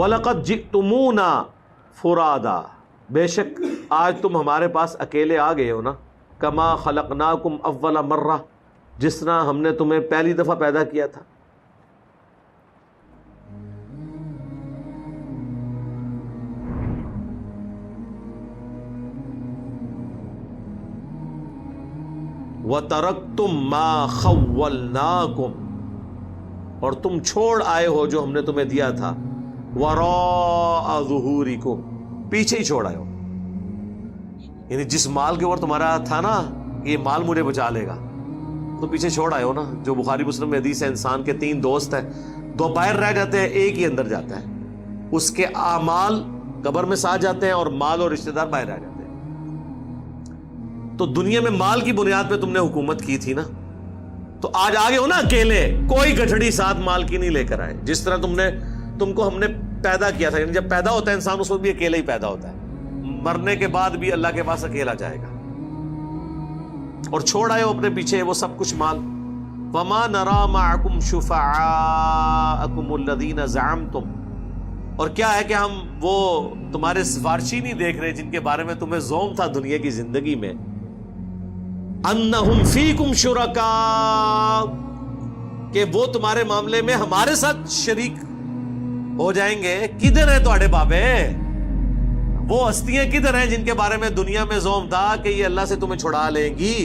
وَلَقَدْ جِئْتُمُونَا فُرَادًا، بے شک آج تم ہمارے پاس اکیلے آ گئے ہو نا، کما خلقناکم اول مرہ، جس طرح ہم نے تمہیں پہلی دفعہ پیدا کیا تھا. وَتَرَكْتُمْ مَا خَوَّلْنَاكُمْ، اور تم چھوڑ آئے ہو جو ہم نے تمہیں دیا تھا، وَرَاءَ ظُهُورِكُمْ، پیچھے ہی چھوڑ آئے ہو. یعنی جس مال کے اوپر تمہارا تھا نا یہ مال مجھے بچا لے گا، تو پیچھے چھوڑ آئے ہو نا. جو بخاری مسلم میں حدیث ہے، انسان کے 3 دوست ہیں، 2 باہر رہ جاتے ہیں، ایک ہی اندر جاتا ہے. اس کے اعمال قبر میں ساتھ جاتے ہیں اور مال اور رشتہ دار باہر رہ جاتے ہیں. تو دنیا میں مال کی بنیاد پہ تم نے حکومت کی تھی نا، تو آج آگے ہو نا اکیلے، کوئی گٹھڑی ساتھ مال کی نہیں لے کر آئے. جس طرح تم کو ہم نے پیدا کیا تھا، یعنی جب پیدا ہوتا ہے انسان اس وقت بھی اکیلے ہی پیدا ہوتا ہے، مرنے کے بعد بھی اللہ کے پاس اکیلا جائے گا. اور چھوڑ آئے ہو اپنے پیچھے وہ سب کچھ مال. وَمَا نَرَا مَعَكُمْ شُفَعَاءَكُمُ الَّذِينَ زَعَمْتُمْ، اور کیا ہے کہ ہم وہ تمہارے سفارشی نہیں دیکھ رہے جن کے بارے میں تمہیں زوم تھا دنیا کی زندگی میں، انہم فیکم شرکاء، کہ وہ تمہارے معاملے میں ہمارے ساتھ شریک ہو جائیں گے. کدھر ہیں تمہارے بابے؟ وہ ہستیاں کدھر ہیں جن کے بارے میں دنیا میں زوم تھا کہ یہ اللہ سے تمہیں چھڑا لیں گی؟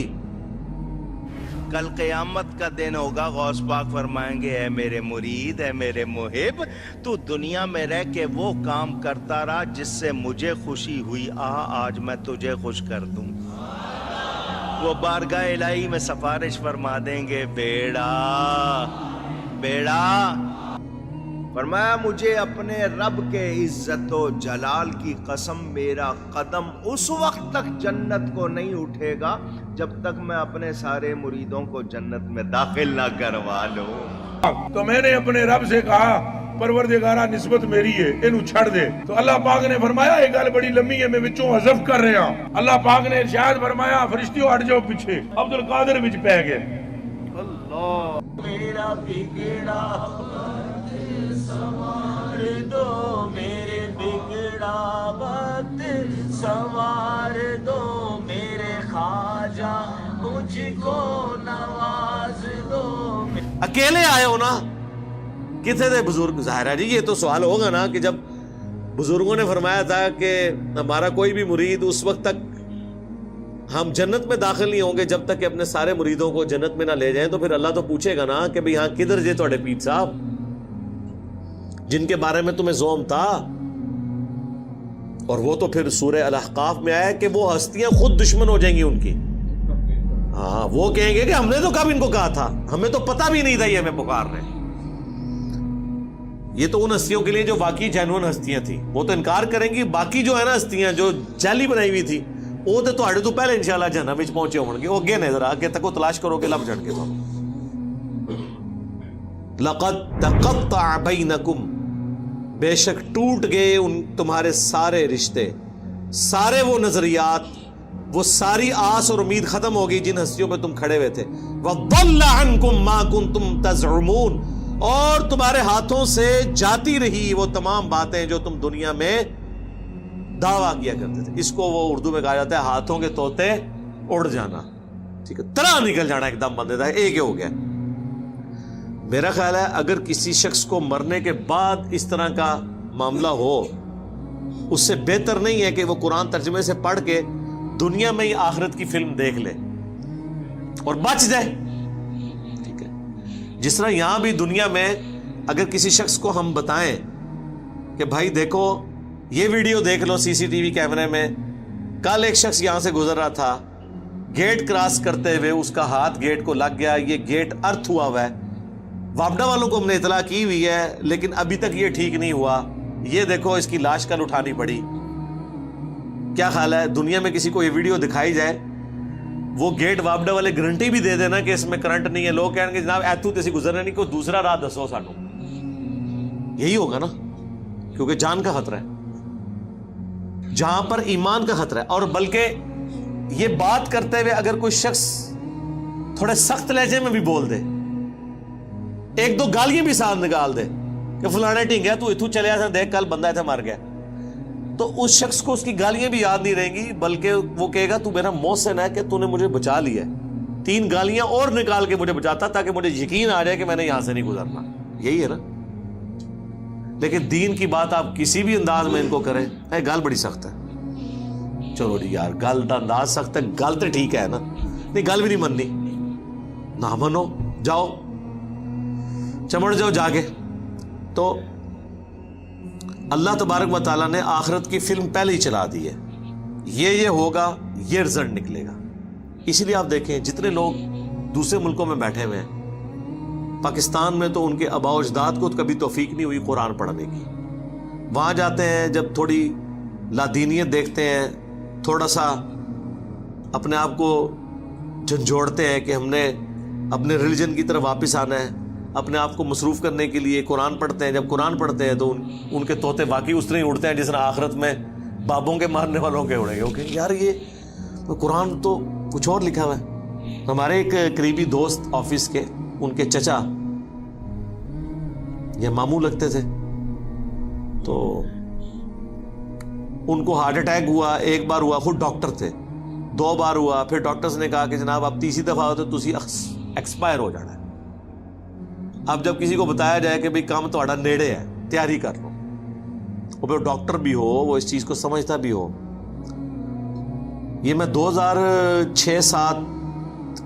کل قیامت کا دن ہوگا، غوث پاک فرمائیں گے اے میرے مرید، اے میرے محب، تو دنیا میں رہ کے وہ کام کرتا رہا جس سے مجھے خوشی ہوئی، آج میں تجھے خوش کر دوں. وہ بارگاہ الہی میں سفارش فرما دیں گے، بیڑا بیڑا. فرمایا مجھے اپنے رب کے عزت و جلال کی قسم، میرا قدم اس وقت تک جنت کو نہیں اٹھے گا جب تک میں اپنے سارے مریدوں کو جنت میں داخل نہ کروا لوں. تو میں نے اپنے رب سے کہا پروردگارہ نسبت میری ہے، انہوں چھڑ دے. تو اللہ پاک نے فرمایا ایک گل بڑی لمبی ہے، میں وچوں حذف کر رہا ہوں. اللہ پاک نے ارشاد فرمایا فرشتیوں ہٹ جاؤ پیچھے. عبد القادر وچ پہ گئے. اللہ میرا بگڑا سوار دو، میرے بگڑا وقت سوار دو، میرے خواجہ مجھ کو نواز دو. اکیلے آئے ہو نا، کتنے تھے بزرگ؟ ظاہر ہے جی یہ تو سوال ہوگا نا کہ جب بزرگوں نے فرمایا تھا کہ ہمارا کوئی بھی مرید اس وقت تک ہم جنت میں داخل نہیں ہوں گے جب تک کہ اپنے سارے مریدوں کو جنت میں نہ لے جائیں، تو پھر اللہ تو پوچھے گا نا کہ بھئی ہاں کدھر جے تھوڑے پیر صاحب جن کے بارے میں تمہیں زوم تھا. اور وہ تو پھر سورہ الاحقاف میں آیا کہ وہ ہستیاں خود دشمن ہو جائیں گی ان کی. ہاں وہ کہیں گے کہ ہم نے تو کب ان کو کہا تھا، ہمیں تو پتہ بھی نہیں تھا یہ ہمیں پکار رہے ہیں. یہ تو ان ہستیوں کے لیے جو واقعی جینون ہستیاں تھیں، وہ تو انکار کریں گی. باقی جو ہے نا ہستیاں جو جعلی بنائی ہوئی تھی، وہ تو تہاڈے تو پہلے انشاءاللہ جہنم وچ پہنچے ہون گے. وہ اگے نے ذرا اگے تک تلاش کرو کہ لب جان کے. تو لقد تقطع بینکم، بے شک ٹوٹ گئے ان تمہارے سارے رشتے، سارے وہ نظریات، وہ ساری آس اور امید ختم ہو گئی جن ہستیوں پہ تم کھڑے ہوئے تھے. وَضَلَّ عَنْكُمْ مَا كُنْتُمْ تَزْعُمُونَ، اور تمہارے ہاتھوں سے جاتی رہی وہ تمام باتیں جو تم دنیا میں دعویٰ کیا کرتے تھے. اس کو وہ اردو میں کہا جاتا ہے ہاتھوں کے طوطے اڑ جانا. ٹھیک ہے، طرح نکل جانا ایک دم بندے تھا، ایک ہی ہو گیا. میرا خیال ہے اگر کسی شخص کو مرنے کے بعد اس طرح کا معاملہ ہو، اس سے بہتر نہیں ہے کہ وہ قرآن ترجمے سے پڑھ کے دنیا میں ہی آخرت کی فلم دیکھ لے اور بچ جائے. ٹھیک ہے، جس طرح یہاں بھی دنیا میں اگر کسی شخص کو ہم بتائیں کہ بھائی دیکھو یہ ویڈیو دیکھ لو سی سی ٹی وی کیمرے میں، کل ایک شخص یہاں سے گزر رہا تھا، گیٹ کراس کرتے ہوئے اس کا ہاتھ گیٹ کو لگ گیا، یہ گیٹ ارتھ ہوا ہوا ہے. وابڈا والوں کو ہم نے اطلاع کی ہوئی ہے لیکن ابھی تک یہ ٹھیک نہیں ہوا. یہ دیکھو اس کی لاش کل اٹھانی پڑی. کیا خیال ہے دنیا میں کسی کو یہ ویڈیو دکھائی جائے، وہ گیٹ وابڈا والے گارنٹی بھی دے دینا کہ اس میں کرنٹ نہیں ہے، لوگ کہیں گے جناب ایتھو تے گزرنا نہیں، کوئی دوسرا راہ دسو سانو. یہی ہوگا نا، کیونکہ جان کا خطرہ ہے، جہاں پر ایمان کا خطرہ ہے. اور بلکہ یہ بات کرتے ہوئے اگر کوئی شخص تھوڑے سخت لہجے میں بھی بول دے، ایک دو گالیاں بھی ساتھ نکال دے، کہ فلانے ٹھنگیا تو اتو چلے آتا دیکھ کل بندہ ایسا مار گیا, تو اس شخص کو اس کی گالیاں بھی یاد نہیں رہیں گی, بلکہ وہ کہے گا تو میرا محسن ہے کہ تو نے مجھے بچا لیا ہے, 3 گالیاں اور نکال کے مجھے بچاتا تاکہ مجھے یقین آ جائے کہ میں نے یہاں سے نہیں گزرنا. یہی ہے نا. لیکن دین کی بات آپ کسی بھی انداز میں ان کو کریں, گال بڑی سخت ہے, چلو جی یار گل کا انداز سخت ہے, گل تو ٹھیک ہے نا, نہیں گل بھی نہیں مننی, نہ منو, جاؤ چمڑ جاؤ جا کے. تو اللہ تبارک و تعالیٰ نے آخرت کی فلم پہلے ہی چلا دی ہے, یہ ہوگا, یہ رزلٹ نکلے گا. اسی لیے آپ دیکھیں جتنے لوگ دوسرے ملکوں میں بیٹھے ہوئے ہیں, پاکستان میں تو ان کے آباء و اجداد کو کبھی توفیق نہیں ہوئی قرآن پڑھنے کی. وہاں جاتے ہیں جب تھوڑی لادینیت دیکھتے ہیں, تھوڑا سا اپنے آپ کو جھنجھوڑتے ہیں کہ ہم نے اپنے ریلیجن کی طرف واپس آنا ہے, اپنے آپ کو مصروف کرنے کے لیے قرآن پڑھتے ہیں. جب قرآن پڑھتے ہیں تو ان کے طوطے باقی اس طرح ہی اڑتے ہیں جس طرح آخرت میں بابوں کے مارنے والوں کے اڑیں گے. اوکے یار یہ قرآن تو کچھ اور لکھا ہوا ہے. ہمارے ایک قریبی دوست آفس کے, ان کے چچا یہ ماموں لگتے تھے, تو ان کو ہارٹ اٹیک ہوا. ایک بار ہوا, خود ڈاکٹر تھے, 2 بار ہوا, پھر ڈاکٹرز نے کہا کہ جناب آپ تیسری دفعہ ہوتے تو تسی ایکسپائر ہو جانا ہے. اب جب کسی کو بتایا جائے کہ بھئی کام تہاڈا نیڑے ہے, تیاری کر لو, وہ پھر ڈاکٹر بھی ہو, وہ اس چیز کو سمجھتا بھی ہو. یہ میں 2006-07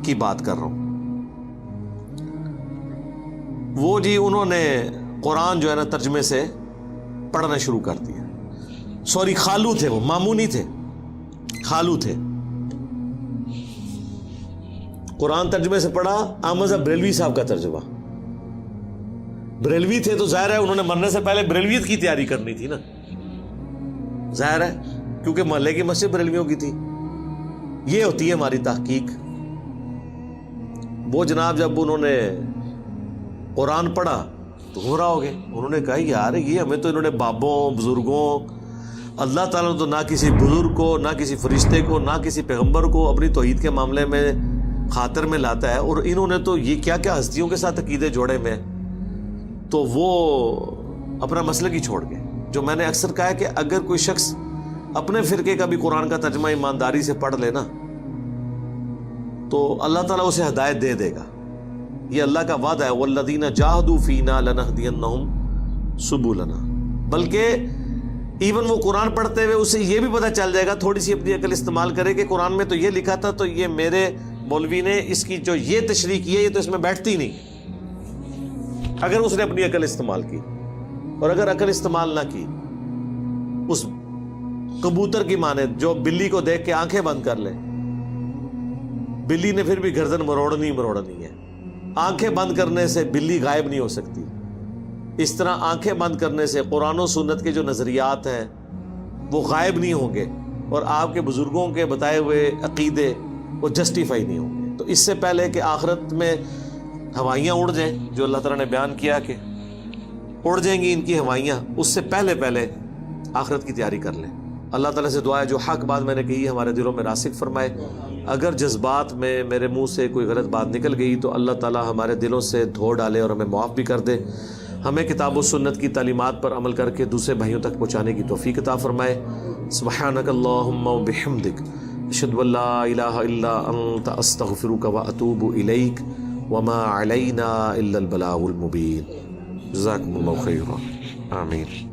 کی بات کر رہا ہوں. وہ جی انہوں نے قرآن جو ہے نا ترجمے سے پڑھنا شروع کر دیا. سوری خالو تھے, وہ ماموں نہیں تھے, خالو تھے. قرآن ترجمے سے پڑھا, احمد صاحب بریلوی صاحب کا ترجمہ. بریلوی تھے تو ظاہر ہے انہوں نے مرنے سے پہلے بریلویت کی تیاری کرنی تھی نا, ظاہر ہے, کیونکہ محلے کی مسجد بریلویوں کی تھی. یہ ہوتی ہے ہماری تحقیق. وہ جناب جب انہوں نے قرآن پڑھا تو گمراہ ہو گئے. انہوں نے کہا یار یہ ہمیں تو انہوں نے بابوں بزرگوں, اللہ تعالیٰ نے تو نہ کسی بزرگ کو, نہ کسی فرشتے کو, نہ کسی پیغمبر کو اپنی توحید کے معاملے میں خاطر میں لاتا ہے, اور انہوں نے تو یہ کیا کیا ہستیوں کے ساتھ عقیدے جوڑے میں, تو وہ اپنا مسلک ہی چھوڑ گئے. جو میں نے اکثر کہا ہے کہ اگر کوئی شخص اپنے فرقے کا بھی قرآن کا ترجمہ ایمانداری سے پڑھ لینا تو اللہ تعالیٰ اسے ہدایت دے دے گا. یہ اللہ کا وعدہ ہے, والذین جاہدوا فینا لنہدینہم سبلنا. بلکہ ایون وہ قرآن پڑھتے ہوئے اسے یہ بھی پتہ چل جائے گا, تھوڑی سی اپنی عقل استعمال کرے کہ قرآن میں تو یہ لکھا تھا, تو یہ میرے مولوی نے اس کی جو یہ تشریح کی ہے یہ تو اس میں بیٹھتی نہیں, اگر اس نے اپنی عقل استعمال کی. اور اگر عقل استعمال نہ کی, اس کبوتر کی مانند جو بلی کو دیکھ کے آنکھیں بند کر لے, بلی نے پھر بھی گردن مروڑنی ہے. آنکھیں بند کرنے سے بلی غائب نہیں ہو سکتی. اس طرح آنکھیں بند کرنے سے قرآن و سنت کے جو نظریات ہیں وہ غائب نہیں ہوں گے, اور آپ کے بزرگوں کے بتائے ہوئے عقیدے وہ جسٹیفائی نہیں ہوں گے. تو اس سے پہلے کہ آخرت میں ہوائیاں اڑ جائیں, جو اللہ تعالیٰ نے بیان کیا کہ اڑ جائیں گی ان کی ہوائیاں, اس سے پہلے آخرت کی تیاری کر لیں. اللہ تعالیٰ سے دعا ہے جو حق بات میں نے کہی ہمارے دلوں میں راسخ فرمائے. اگر جذبات میں میرے منہ سے کوئی غلط بات نکل گئی تو اللہ تعالیٰ ہمارے دلوں سے دھو ڈالے اور ہمیں معاف بھی کر دے. ہمیں کتاب و سنت کی تعلیمات پر عمل کر کے دوسرے بھائیوں تک پہنچانے کی توفیق عطا فرمائے. سبحانک اللہم و بحمدک, اشہد ان لا الہ الا انت, استغفرک و اتوب الیک, وما علینا الا البلاغ المبین. جزاکم اللہ خیرا. آمین.